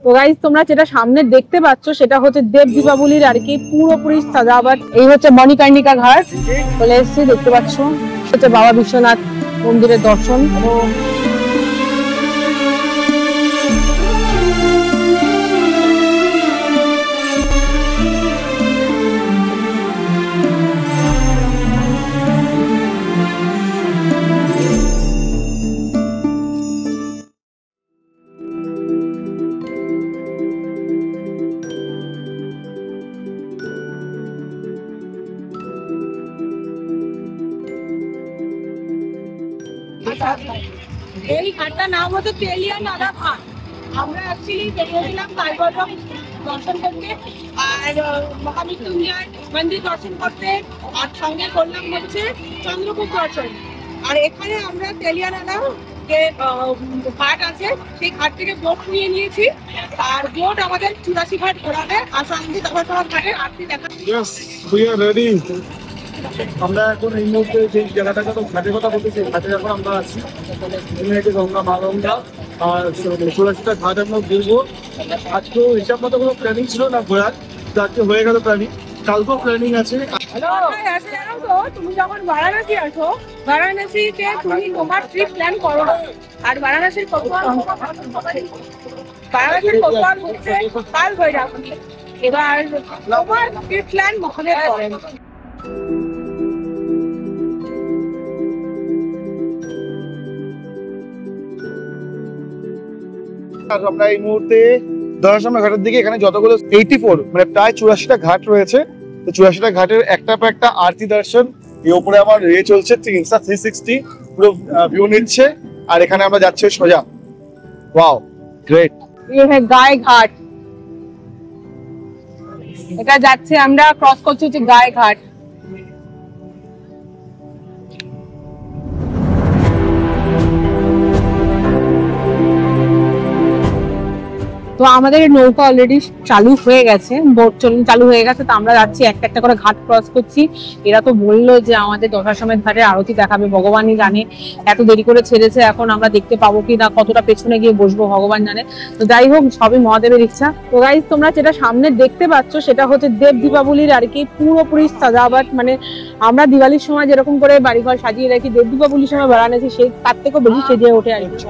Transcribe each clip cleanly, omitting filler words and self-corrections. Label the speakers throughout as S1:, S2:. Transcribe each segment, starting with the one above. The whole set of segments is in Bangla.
S1: তো গাইস তোমরা যেটা সামনে দেখতে পাচ্ছ সেটা হচ্ছে দেব দীপাবলির আর কি পুরোপুরি সাজাবাট। এই হচ্ছে মণিকর্ণিকা ঘাট চলে এসেছি, দেখতে পাচ্ছ হচ্ছে বাবা বিশ্বনাথ মন্দিরের দর্শন। এই ঘাটটার নাম হচ্ছে তেলিয়া নালা ঘাট। আমরা অ্যাকচুয়ালি বেরিয়েছিলাম কালবৈরব দর্শন করতে আর মহামৃত্যুঞ্জয় মন্দির দর্শন করতে, আর সঙ্গে করলাম হচ্ছে চন্দ্রকূট দর্শন। আর এখানে আমরা তেলিয়া নালা যে ঘাট আছে সেই ঘাট থেকে বোট নিয়ে নিয়েছি, আর বোট আমাদের 84 ঘাট ঘোরাবে আর সঙ্গে জগন্নাথ ঘাটের আরতি দেখা।
S2: আমরা এখন এই মুহূর্তে যে জায়গাটাকে তো ঘাটের কথা বলতেছি, ঘাটে এখন আমরা আছি গঙ্গা মা গঙ্গা আর 84টা ঘাট আমরা ঘুরবো। আজকেও হিসাব মতো কোনো প্ল্যানিং ছিল না ঘোরার, আজকে হয়ে গেল প্ল্যানিং, কালকেও প্ল্যানিং আছে।
S1: তুমি যখন বারাণসী আসো, বারাণসীতে তুমি তোমার ট্রিপ প্ল্যান করো আর বারাণসীর কোতোয়াল হচ্ছে কাল ভৈরব। এবার তোমার ট্রিপ প্ল্যান ওখানে করেন।
S2: আমরা এই মুহূর্তে দশাশ্রমের ঘাটের দিকে, এখানে যতগুলো 84 মানে প্রায় 84টা ঘাট রয়েছে, তো 84টা ঘাটের একটা পর একটা আরতি দর্শন। এই উপরে আমার রে চলছে 360 পুরো ভিউ নিচ্ছে, আর এখানে আমরা যাচ্ছি সোজা। Wow great.
S1: ये है गाय घाट, এটা যাচ্ছে আমরা ক্রস করছি হচ্ছে গায় ঘাট। তো আমাদের নৌকা অলরেডি চালু হয়ে গেছে, বোট চালু হয়ে গেছে, তো আমরা যাচ্ছি একটা একটা করে ঘাট ক্রস করছি। এরা তো বললো যে আমাদের দশাশ্রমের ঘাটের আরতি দেখাবে, ভগবানই জানে এত দেরি করে ছেড়েছে, এখন আমরা দেখতে পাবো কি না, কতটা পেছনে গিয়ে বসবো ভগবান জানে। তো যাই হোক, সবই মহাদেবের ইচ্ছা। তো গাইস তোমরা যেটা সামনে দেখতে পাচ্ছ সেটা হচ্ছে দেব দীপাবলির আর কি পুরোপুরি সাজাবাট। মানে আমরা দিওয়ালির সময় যেরকম করে বাড়িঘর সাজিয়ে রাখি, দেব দীপাবলির সময় বারাণসী সেই তার থেকেও বেশি সেজে ওঠে আর কি।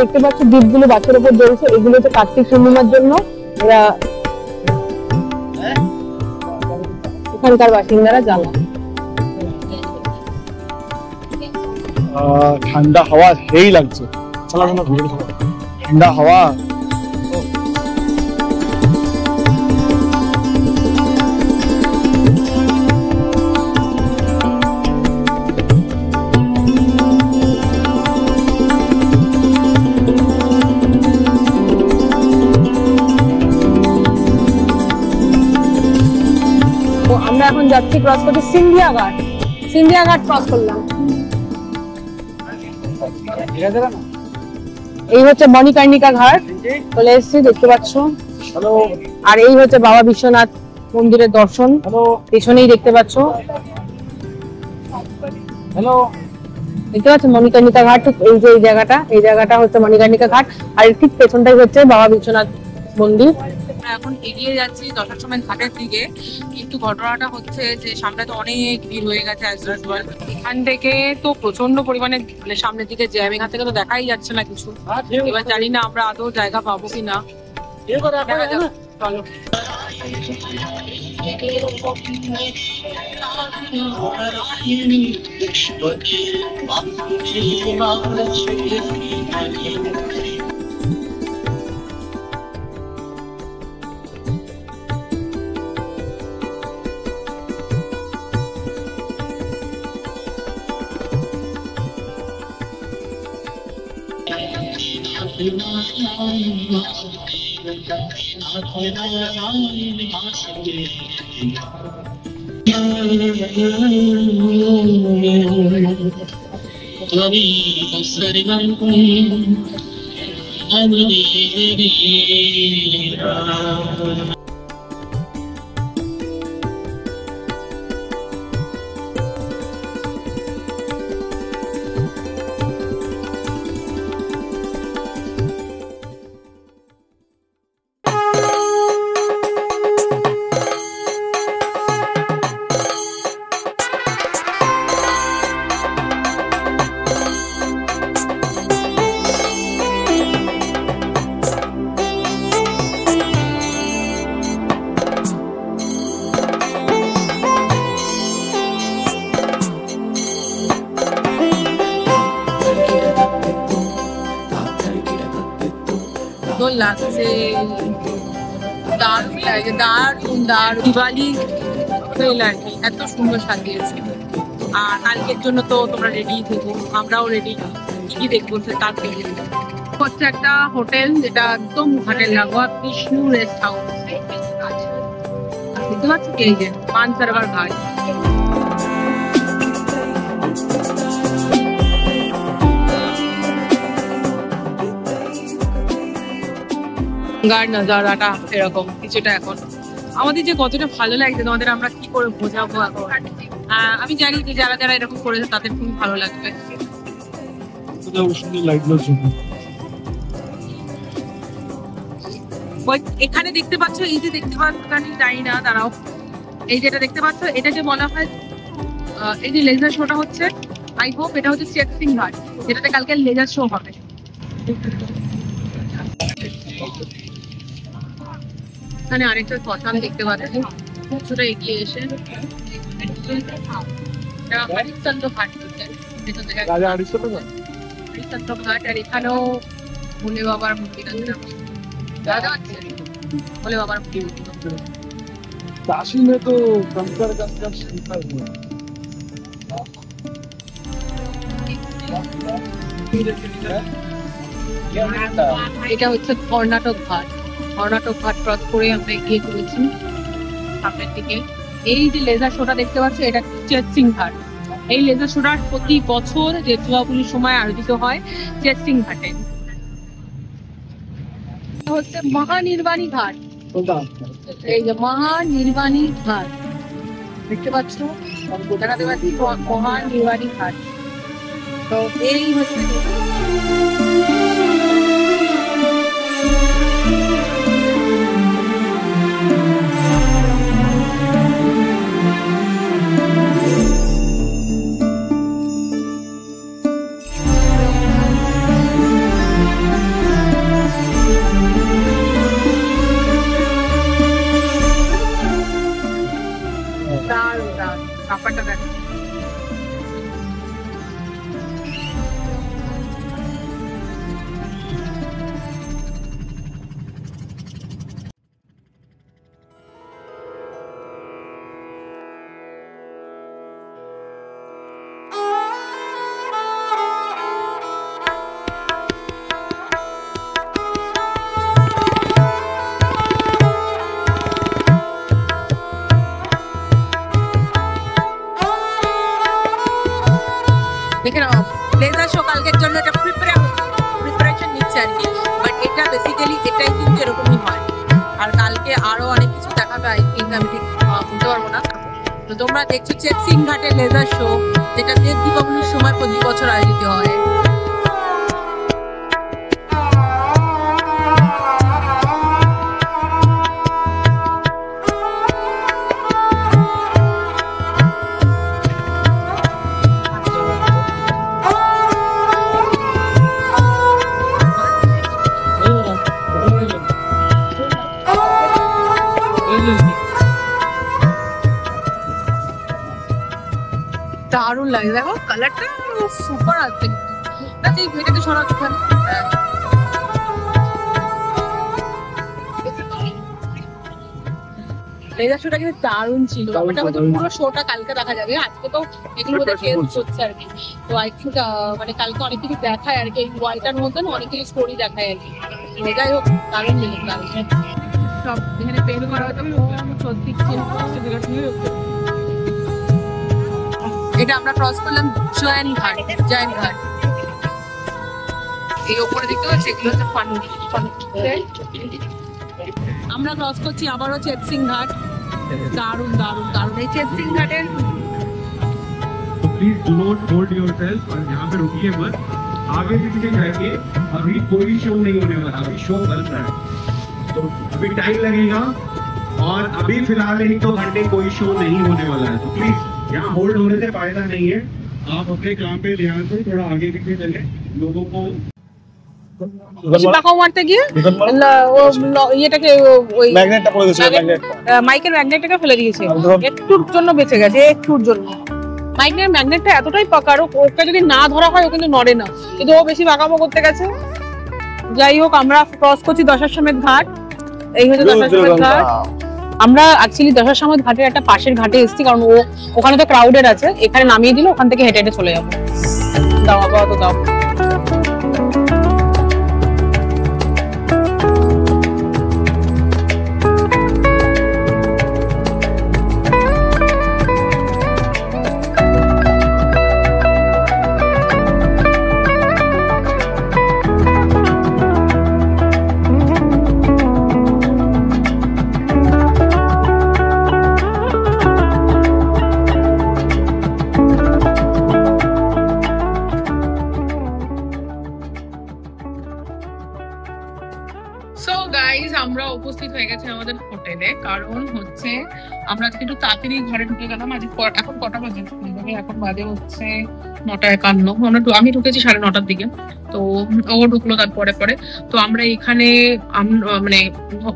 S1: দেখতে পাচ্ছ দ্বীপগুলো বাচ্চার উপর জ্বলছে, এগুলো হচ্ছে কার্তিক পূর্ণিমার জন্য এরা এখানকার বাসিন্দারা জ্বালা।
S2: ঠান্ডা হাওয়া সেই লাগছে, ঠান্ডা হাওয়া।
S1: আমরা এখন যাচ্ছি ক্রস করতে সিন্ধিয়া ঘাট। সিন্ধিয়া ঘাট ক্রস করলাম। এই হচ্ছে মণিকর্ণিকা ঘাট চলে এসেছি, দেখতে পাচ্ছ। আর এই হচ্ছে বাবা বিশ্বনাথ মন্দিরের দর্শন, পেছনেই দেখতে পাচ্ছ। দেখতে পাচ্ছ মণিকর্ণিকা ঘাট, ঠিক এই যে এই জায়গাটা হচ্ছে মণিকর্ণিকা ঘাট, আর ঠিক পেছনটাই হচ্ছে বাবা বিশ্বনাথ মন্দির। এখন এগিয়ে যাচ্ছি দশাশ্রমের ঘাটের দিকে, কিন্তু ঘটনাটা হচ্ছে যে সামনে তো অনেক ভিড় হয়ে গেছে। এখান থেকে তো প্রচন্ড পরিমাণে মানে সামনের দিকে জ্যাম, এখান থেকে তো দেখাই যাচ্ছে না কিছু। এবার জানি না আমরা আদৌ জায়গা পাবো কিনা, দেখা যাক। চলো। লাগছে, দারুণ লাগে, দারুণ দারুণ দিওয়ালি ফেল আর কি, এত সুন্দর সাজিয়েছে। আর কালকের জন্য তো তোমরা রেডি থেকো, আমরাও রেডি। কি দেখবো তার থেকে হচ্ছে একটা হোটেল, যেটা একদম ঘাটের লাগোয়া, বিষ্ণু রেস্ট হাউস। দেখতে পাচ্ছ কি, এই যে পানসারবার ঘাট। গাড় নজারাটা এরকম কিছুটা। এখন আমাদের যে কতটা ভালো লাগছে তোমাদের, আমরা কি করে বোঝাবো এখন। আমি জানি যে যারা যারা এরকম করেছে তাদের খুব ভালো লাগবে। এখানে দেখতে পাচ্ছ, এই যে দেখতে পাচ্ছ, জানি না, দাঁড়াও, এই যেটা দেখতে পাচ্ছ, এটা যে বলা হয়, এই যে লেজার শোটা হচ্ছে, আই হোপ এটা হচ্ছে চেকসিং ঘাট, যেটাতে কালকে লেজার শো হবে। এখানে আরেকটা শ্মশান দেখতে পাচ্ছি, কিছুটা এগিয়ে এসে হরিশ্চন্দ্র ঘাট, হরিশ্চন্দ্র ঘাট। আর এখানেও ভোলে বাবার মন্দির আছে, ভোলে বাবার মন্দির।
S2: काशी में तो कंकर कंकर शिल्पर हुआ।
S1: এটা হচ্ছে কর্ণাটক ঘাট। কর্ণাটক ঘাট ক্রস করে আমরা এগিয়ে চলেছি সামনের দিকে। এই যে লেজার শোটা দেখতে পাচ্ছ, এটা চেতসিং ঘাট। এই লেজার শোটা প্রতি বছর যে দীপাবলির সময় আয়োজিত হয় চেতসিং ঘাটে। হচ্ছে মহানির্বাণী ঘাট, এই যে মহানির্বাণী ঘাট দেখতে পাচ্ছ, দেখাতে পাচ্ছি মহানির্বাণী ঘাট। তো এই হচ্ছে ব্যাপারটা দেখ। দেখে নাও, লেজার শো কালকের জন্য এটা প্রিপারেশন নিচ্ছে আর কি। বাট এটা বেসিক্যালি এটাই কিন্তু এরকমই হয়। আর কালকে আরো অনেক কিছু দেখাবে, আই থিঙ্ক, আমি ঠিক বলতে পারবো না। তো তোমরা দেখছো চেকসিং ঘাটের লেজার শো, যেটা দেব দীপাবলির সময় প্রতি বছর আয়োজিত হয়। দারুণ লাগে, দেখো কালারটা সুপার আছে। আচ্ছা এই ভিডিওটা সরাও ওখানে। লেজার শোটা কিন্তু দারুণ ছিল। ওটা হয়তো পুরো শোটা কালকে দেখা যাবে, আজকে তো এগুলো বোধহয় টেস্ট হচ্ছে আর কি। তো আজকে মানে কালকে অনেক কিছু দেখায় আর কি, এই ওয়াইটার মধ্যে অনেক কিছু স্টোরি দেখায় আর কি। এটাই হোক, দারুণ লেগে কালকে সব এখানে পেন করা হতো। সত্যি এটা আমরা ক্রস করলাম জয়ন ঘাট। জয়ন ঘাট এই উপরে দেখতে পাচ্ছি, এগুলো হচ্ছে ফানুস। আমরা ক্রস করছি আবারও চেতসিং ঘাট। দারুণ দারুণ দারুণ এই চেতসিং ঘাটের।
S3: तो please do not hold yourself और यहाँ पे रुकिए मत, आगे पीछे जाइए। अभी कोई शो नहीं होने वाला, अभी शो बन रहा है, तो अभी टाइम लगेगा। और अभी फिलहाल 1-2 घंटे कोई शो नहीं होने वाला है, तो प्लीज यहाँ होल्ड होने से फायदा नहीं है। आप अपने काम पे ध्यान से थोड़ा आगे पीछे चले, लोगों को
S1: পাকাও মারতে গিয়ে ইয়েটাকে ওই
S2: ম্যাগনেটটা পড়ে গেছে,
S1: মাইকের ম্যাগনেটটাকে ফেলে দিয়েছে। একটুর জন্য বেঁচে গেছে, একটুর জন্য। মাইকের ম্যাগনেটটা এতটাই পাকা, ওকে যদি না ধরা হয় ও কিন্তু নড়ে না, কিন্তু ও বেশি পাকামো করতে গেছে। যাই হোক আমরা ক্রস করছি দশাশ্বমেধ ঘাট। এই হচ্ছে দশাশ্বমেধ ঘাট। আমরা অ্যাকচুয়ালি দশাশ্বমেধ ঘাটের একটা পাশের ঘাটে এসেছি, কারণ ওখানে তো ক্রাউডেড আছে, এখানে নামিয়ে দিল, ওখান থেকে হেঁটে হেঁটে চলে যাবো। দাও আপাতত দাও। আমরা উপস্থিত হয়ে গেছি আমাদের হোটেলে, কারণ হচ্ছে আমরা আজকে একটু তাড়াতাড়ি ঘরে ঢুকে গেলাম। আজকে এখন কটা বাজে? এখন বাজে হচ্ছে 9:51। আমি ঢুকেছি 9:30টার দিকে, তো ও ঢুকলো তারপরে পরে। তো আমরা এখানে মানে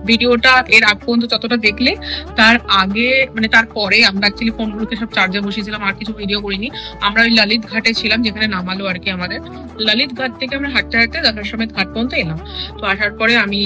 S1: ভিডিওটা এর আগ পর্যন্ত যতটা দেখলে, তার আগে মানে তারপরে আমরা অ্যাকচুয়ালি ফোনগুলোকে সব চার্জে বসিয়েছিলাম, আর কিছু ভিডিও করিনি। আমরা ওই ললিত ঘাটে ছিলাম, যেখানে নামালো আর কি আমাদের। ললিত ঘাট থেকে আমরা হাঁটতে হাঁটতে দশাশ্বমেধ ঘাট পর্যন্ত এলাম। তো আসার পরে আমি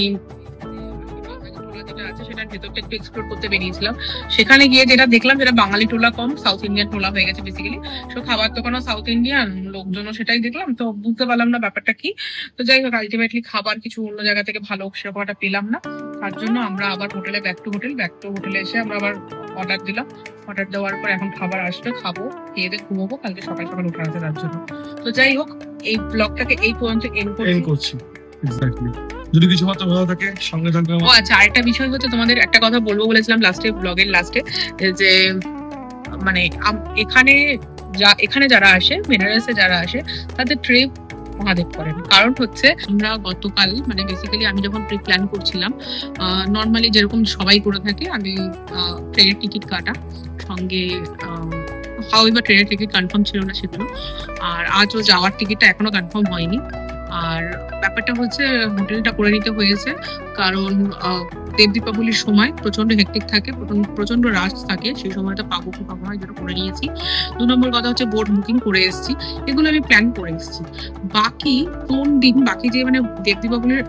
S1: সেটার ভেতরটা একটু এক্সপ্লোর করতে বেরিয়েছিলাম। সেখানে গিয়ে যেটা দেখলাম, যেটা বাঙালি টোলা কম, সাউথ ইন্ডিয়ান টোলা হয়ে গেছে বেসিক্যালি। সো খাবার দোকানও সাউথ ইন্ডিয়ান, লোকজনও সেটাই দেখলাম, তো বুঝতে পারলাম না ব্যাপারটা কি। তো যাই হোক, আলটিমেটলি খাবার কিছু অন্য জায়গা থেকে ভালো সেরকম একটা পেলাম না। তার জন্য আমরা আবার হোটেলে ব্যাক টু হোটেলে এসে আমরা আবার অর্ডার দিলাম। অর্ডার দেওয়ার পর এখন খাবার আসবে, খাবো, খেয়ে দিয়ে ঘুমোবো, কালকে সকাল সকাল উঠে আছে তার জন্য। তো যাই হোক, এই ব্লগটাকে এই পর্যন্ত এন্ড করছি। এক্স্যাক্টলি। যদি কিছু কথা ভালো থাকে সঙ্গে থাকবে। ও আচ্ছা, আরেকটা বিষয় হচ্ছে, তোমাদের একটা কথা বলবো বলেছিলাম লাস্টে, ব্লগের লাস্টে, যে মানে এখানে যারা আসে, বেনারসে যারা আসে, তাদের ট্রিপ মহাদেব করেন। কারণ হচ্ছে আমরা গতকাল মানে বেসিক্যালি আমি যখন ট্রিপ প্ল্যান করছিলাম, নর্মালি যেরকম সবাই করে থাকে, আমি ট্রেনের টিকিট কাটা সঙ্গে, হাউএভার ট্রেনের টিকিট কনফার্ম ছিল না সেগুলো, আর আজও যাওয়ার টিকিটটা এখনো কনফার্ম হয়নি। আর ব্যাপারটা হচ্ছে হোটেলটা করে নিতে হয়েছে, কারণ দেব দীপাবলির সময় প্রচন্ড হেক্টিক থাকে, প্রচন্ড রাশ থাকে, সেই সময়টা পাবো কি পাবো না, যেটা করে নিয়েছি। 2 নম্বর কথা হচ্ছে বোর্ড বুকিং করে এসেছি, এগুলো আমি প্ল্যান করে এসেছি। বাকি কোন দিন, বাকি যে মানে দেব দীপাবলির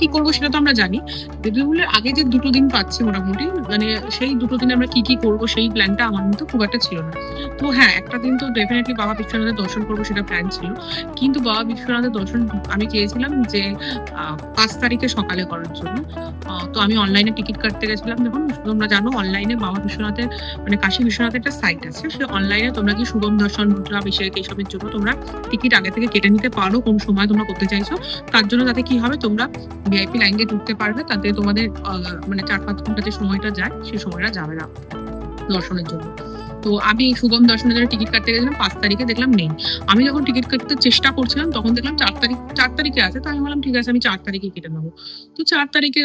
S1: কি করবো সেটা তো আমরা জানি। দেব দীপাবলির আগে যে 2 দিন পাচ্ছি মোটামুটি, মানে সেই 2 দিনে আমরা কি করবো সেই প্ল্যানটা আমার মতো খুব একটা ছিল না। তো হ্যাঁ, একটা দিন তো ডেফিনেটলি বাবা বিশ্বনাথের দর্শন করবো, সেটা প্ল্যান ছিল। কিন্তু বাবা বিশ্বনাথের দর্শন আমি চেয়েছিলাম যে 5 তারিখে সকালে করার জন্য। তো আমি অনলাইনে টিকিট কাটতে গেছিলাম। দেখুন, তোমরা জানো অনলাইনে বাবা বিশ্বনাথের মানে কাশী বিশ্বনাথের একটা সাইট আছে, সে অনলাইনে তোমরা কি শুভম দর্শন, অভিষেক এইসবের জন্য তোমরা টিকিট আগে থেকে কেটে নিতে পারো, কোন সময় তোমরা করতে চাইছো। তার জন্য তাতে কি হবে, তোমরা ভিআইপি লাইনে ঢুকতে পারবে, তাতে তোমাদের মানে 4-5 ঘন্টা যে সময়টা যায়, সেই সময়টা যাবে না দর্শনের জন্য। তো আমি শুভম দর্শনের জন্য টিকিট কাটতে গেছিলাম 5 তারিখে, দেখলাম নেই। আমি যখন টিকিট কাটতে চেষ্টা করছিলাম তখন দেখলাম 4 তারিখে আছে। তো আমি বললাম ঠিক আছে, আমি 4 তারিখে কেটে নেবো। তো 4 তারিখে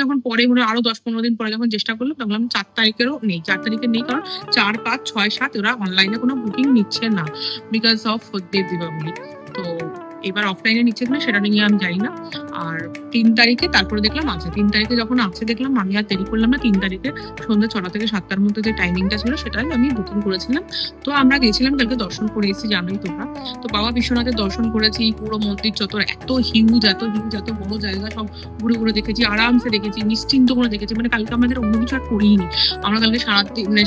S1: যখন পরে মানে আরো 10-15 দিন পরে যখন চেষ্টা করলাম, তখন 4 তারিখেরও নেই। 4 তারিখে নেই, কারণ 4, 5, 6, 7 ওরা অনলাইনে কোনো বুকিং নিচ্ছে না, বিকজ অফ দেব দীপাবলি। তো এবার অফলাইনে নিচ্ছে কিনা সেটা নিয়ে আমি জানি না। আর 3 তারিখে তারপরে দেখলাম আছে। 3 তারিখে যখন আছে দেখলাম, আমি আর দেরি করলাম না। 3 তারিখে সন্ধ্যা 6টা থেকে 7টার মধ্যে যে টাইমিংটা ছিল সেটাই আমি বুকিং করেছিলাম। তো আমরা গেছিলাম, কালকে দর্শন করে এসেছি, জানোই তোমরা। তো বাবা বিশ্বনাথের দর্শন করেছি, পুরো মন্দির চত্বর এত হিউজ, এত বড় জায়গা, সব ঘুরে দেখেছি, আরামসে দেখেছি, নিশ্চিন্ত করে দেখেছি। মানে কালকে আমাদের অন্য কিছু আর করিনি, আমরা কালকে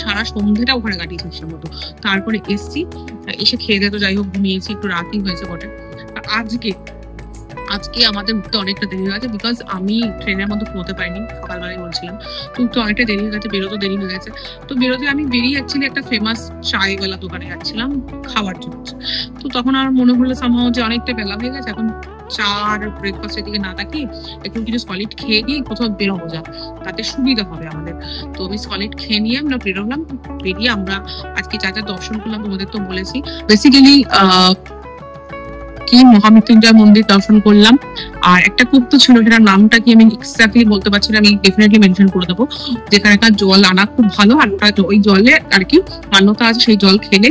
S1: সারা সন্ধ্যেটা ওখানে কাটিয়েছি ইচ্ছা মতো। তারপরে এসে খেয়ে দিয়ে তো যাই হোক ঘুমিয়েছি, একটু রাতই হয়েছে বটে। আজকে আমাদের উঠতে অনেকটা দেরি হয়ে গেছে, বিকজ আমি ট্রেনের মধ্যে পৌঁছতে পারিনি, সকালবেলায় বলছিলাম। তো উঠতে অনেকটা দেরি হয়ে গেছে, বেরোতে দেরি হয়ে গেছে। তো বেরোতে আমি বেরিয়ে যাচ্ছিলাম একটা ফেমাস চায়ওয়ালা দোকানে যাচ্ছিলাম খাওয়ার জন্য। তো তখন আমার মনে হলো সামহাও যে অনেকটা বেলা হয়ে গেছে, এখন চা আর ব্রেকফাস্টের দিকে না তাকিয়ে একটু কিছু সলিড খেয়ে গিয়ে কোথাও বেরোবো, যা তাতে সুবিধা হবে আমাদের। তো আমি সলিড খেয়ে নিয়ে আমরা বেরোলাম। বেরিয়ে আমরা আজকে যা দর্শন করলাম তোমাদের তো বলেছি। বেসিক্যালি কি মহামৃত্যুঞ্জয় মন্দির দর্শন করলাম, আর একটা কূপ তো ছিল, সেটার নামটা কি আমি এক্স্যাক্টলি বলতে পারছি না, আমি ডেফিনেটলি মেনশন করে দেবো। যেখানকার জল আনা খুব ভালো, আর ওটা ওই জলে আর কি মান্যতা আছে, সেই জল খেলে,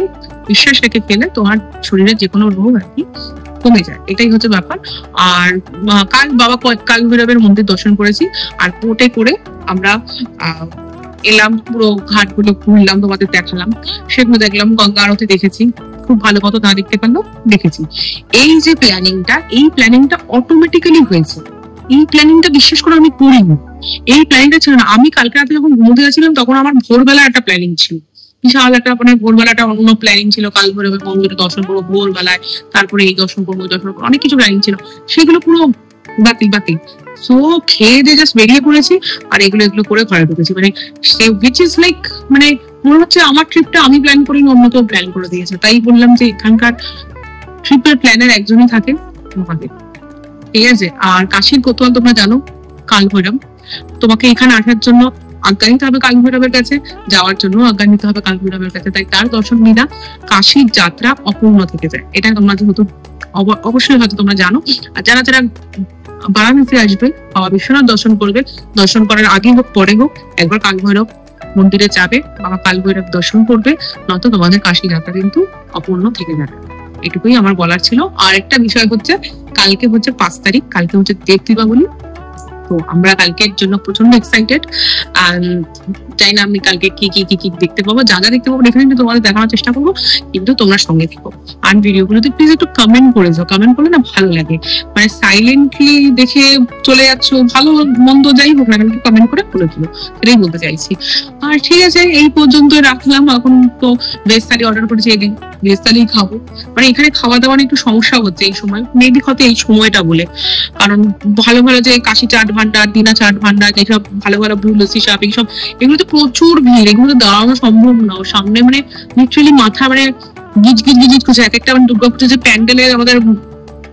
S1: বিশ্বাস রেখে খেলে তোমার শরীরে যে কোনো রোগ আর কি কমে যায়, এটাই হচ্ছে ব্যাপার। আর কাল বাবা কাল ভৈরবের মন্দির দর্শন করেছি, আর বোটে করে আমরা এলাম, পুরো ঘাটগুলো ঘুরলাম, তোমাদের দেখালাম, সেগুলো দেখলাম। গঙ্গা আরতি দেখেছি, খুব ভালো মতো না দেখতে পারলেও দেখেছি। এই যে প্ল্যানিংটা অটোমেটিক্যালি হয়েছে। এই প্ল্যানিংটা বিশ্বাস করে আমি করিনি। এই প্ল্যানিংটা ছিল না। আমি কালকে রাতে যখন ঘুমোতে যাচ্ছিলাম তখন আমার ভোরবেলা একটা প্ল্যানিং ছিল, বিশাল একটা মানে ভোরবেলাটা অন্য প্ল্যানিং ছিল, কাল ভৈরবের মন্দিরে দর্শন করবো ভোরবেলায়, তারপরে এই দর্শন করবো অনেক কিছু প্ল্যানিং ছিল, সেগুলো পুরো বাতিল। সো খেয়ে দিয়ে জাস্ট বেরিয়ে পড়েছি আর এগুলো করে ঘরে ঢুকেছি। মানে উইচ ইজ লাইক মানে মনে হচ্ছে আমার ট্রিপটা আমি প্ল্যান করিনি, অন্য কেউ প্ল্যান করে দিয়েছে। তাই বললাম যে এখানকার ট্রিপের প্ল্যানের একজনই থাকে আমাদের, ঠিক আছে। আর কাশীর কোতোয়াল তোমরা জানো, কাল ভৈরব। তোমাকে এখানে আসার জন্য আজ্ঞা নিতে হবে কাল ভৈরবের কাছে, যাওয়ার জন্য আজ্ঞা নিতে হবে কাল ভৈরবের কাছে। তাই তার দর্শন বিনা কাশীর যাত্রা অপূর্ণ থেকে যায়। এটা তোমরা যেহেতু অবশ্যই হয়তো তোমরা জানো। আর যারা বারাণসী আসবে, বাবা বিশ্বনাথ দর্শন করবে, দর্শন করার আগে হোক পরে হোক একবার কাল ভৈরব মন্দিরে যাবে, বাবা কাল ভৈরব দর্শন করবে, নয়তো তোমাদের কাশী যাত্রা কিন্তু অপূর্ণ থেকে যাবে। এটুকুই আমার বলার ছিল। আর একটা বিষয় হচ্ছে, কালকে হচ্ছে 5 তারিখ, কালকে হচ্ছে দেব দীপাবলি। তো আমরা কালকের জন্য প্রচন্ড এক্সাইটেড। চাই না আমি কালকে কি দেখতে পাবো, যা দেখতে পাবো ডেফিনেটলি তোমাদের দেখানোর চেষ্টা করবো, কিন্তু তোমরা সঙ্গে থেকো। আর ভিডিওগুলোতে প্লিজ একটু কমেন্ট করে যাও, কমেন্ট করলে না ভালো লাগে। মানে সাইলেন্টলি দেখে চলে যাচ্ছ, ভালো মন্দ যাই হোক না, একটু কমেন্ট করে বলে দিও, সেটাই বলতে চাইছি। আর ঠিক আছে, এই পর্যন্ত রাখলাম। এখন তো ভেজ থালি অর্ডার করেছি, এদিন ভেজ থালি খাবো। মানে এখানে খাওয়া দাওয়ার একটু সমস্যা হচ্ছে এই সময়, মেবি হয়তো এই সময়টা বলে, কারণ ভালো যে কাশি চাট ভান্ডার, দিনা চাট ভান্ডার, যেসব ভালো ব্লু লস্যি শপ, এইসব এগুলোতে প্রচুর ভিড়, এগুলোতে দাঁড়ানো সম্ভব না। সামনে মানে লিটারালি মাথা মানে গিজ করছে। এক একটা মানে দুর্গাপুজোর যে প্যান্ডেলে আমাদের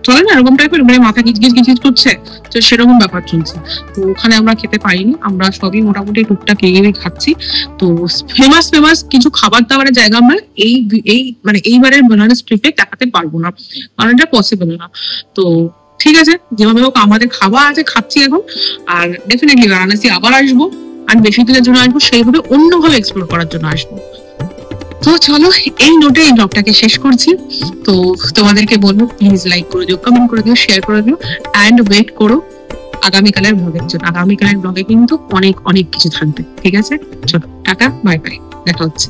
S1: চলে না এরকম টাইপের, মানে মাথা গিজ করছে, তো সেরকম ব্যাপার চলছে। তো ওখানে আমরা খেতে পারিনি, আমরা সবই মোটামুটি টুকটাক এগিয়ে খাচ্ছি। তো ফেমাস কিছু খাবার দাবারের জায়গা আমরা এইবারের বেনারস ট্রিপে দেখাতে পারবো না, কারণ এটা পসিবল না। তো ঠিক আছে, যেভাবে হোক আমাদের খাওয়া আছে, খাচ্ছি এখন। আর ডেফিনেটলি বারাণসী আবার আসবো, আর বেশি দিনের জন্য আসবো, সেইভাবে অন্যভাবে এক্সপ্লোর করার জন্য আসবো। তো চলো এই নোটে এই ব্লগটাকে শেষ করছি। তো তোমাদেরকে বলবো প্লিজ লাইক করে দিও, কমেন্ট করে দিও, শেয়ার করে দিও, অ্যান্ড ওয়েট করো আগামীকালের ব্লগের জন্য। আগামীকালের ব্লগে কিন্তু অনেক কিছু থাকবে, ঠিক আছে। চলো টাটা, বাই বাই, দেখা হচ্ছে।